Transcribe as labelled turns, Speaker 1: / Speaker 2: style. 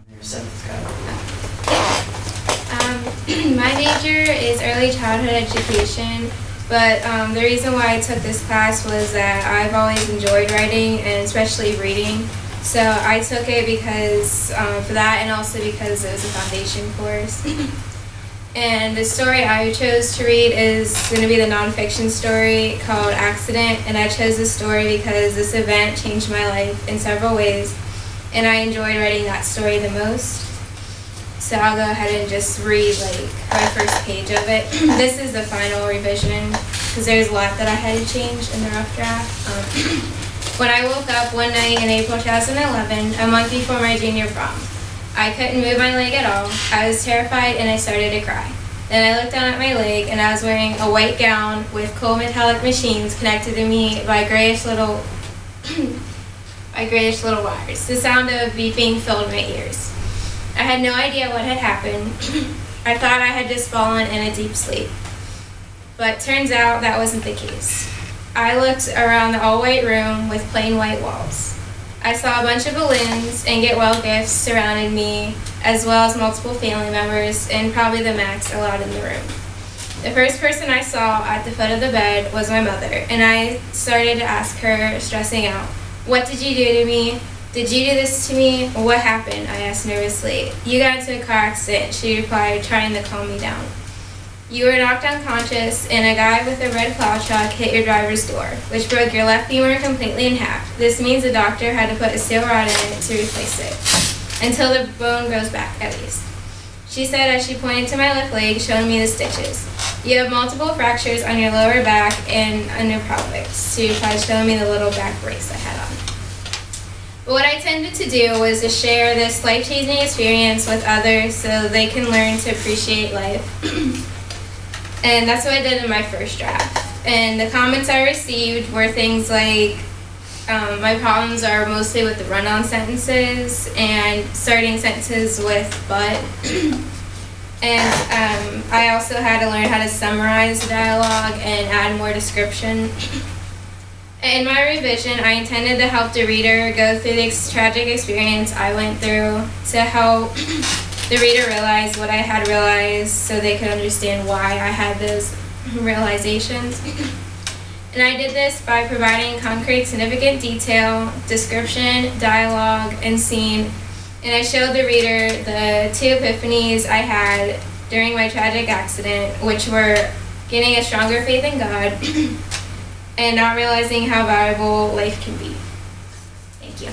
Speaker 1: My major is early childhood education, but the reason why I took this class was that I've always enjoyed writing and especially reading. So I took it because for that, and also because it was a foundation course. And the story I chose to read is going to be the nonfiction story called Accident, and I chose this story because this event changed my life in several ways, and I enjoyed writing that story the most. So I'll go ahead and just read my first page of it. This is the final revision because there's a lot that I had to change in the rough draft. When I woke up one night in April 2011, a month before my junior prom, I couldn't move my leg at all. I was terrified and I started to cry. Then I looked down at my leg and I was wearing a white gown with cold metallic machines connected to me by grayish little wires. The sound of beeping filled my ears. I had no idea what had happened. I thought I had just fallen in a deep sleep. But turns out that wasn't the case. I looked around the all-white room with plain white walls. I saw a bunch of balloons and get well gifts surrounding me, as well as multiple family members and probably the max allowed in the room. The first person I saw at the foot of the bed was my mother, and I started to ask her, stressing out, "What did you do to me? Did you do this to me? What happened?" I asked nervously. "You got into a car accident," she replied, trying to calm me down. "You were knocked unconscious and a guy with a red plow truck hit your driver's door, which broke your left femur completely in half. This means the doctor had to put a steel rod in it to replace it, until the bone grows back at least," she said as she pointed to my left leg, showing me the stitches. "You have multiple fractures on your lower back and under pelvis," she replied, showing me the little back brace I had on. But what I tended to do was to share this life-changing experience with others so they can learn to appreciate life. And that's what I did in my first draft. And the comments I received were things like, my problems are mostly with the run-on sentences and starting sentences with but. And I also had to learn how to summarize the dialogue and add more description. In my revision, I intended to help the reader go through the tragic experience I went through to help the reader realize what I had realized so they could understand why I had those realizations. And I did this by providing concrete, significant detail, description, dialogue, and scene. And I showed the reader the two epiphanies I had during my tragic accident, which were getting a stronger faith in God and not realizing how valuable life can be. Thank you.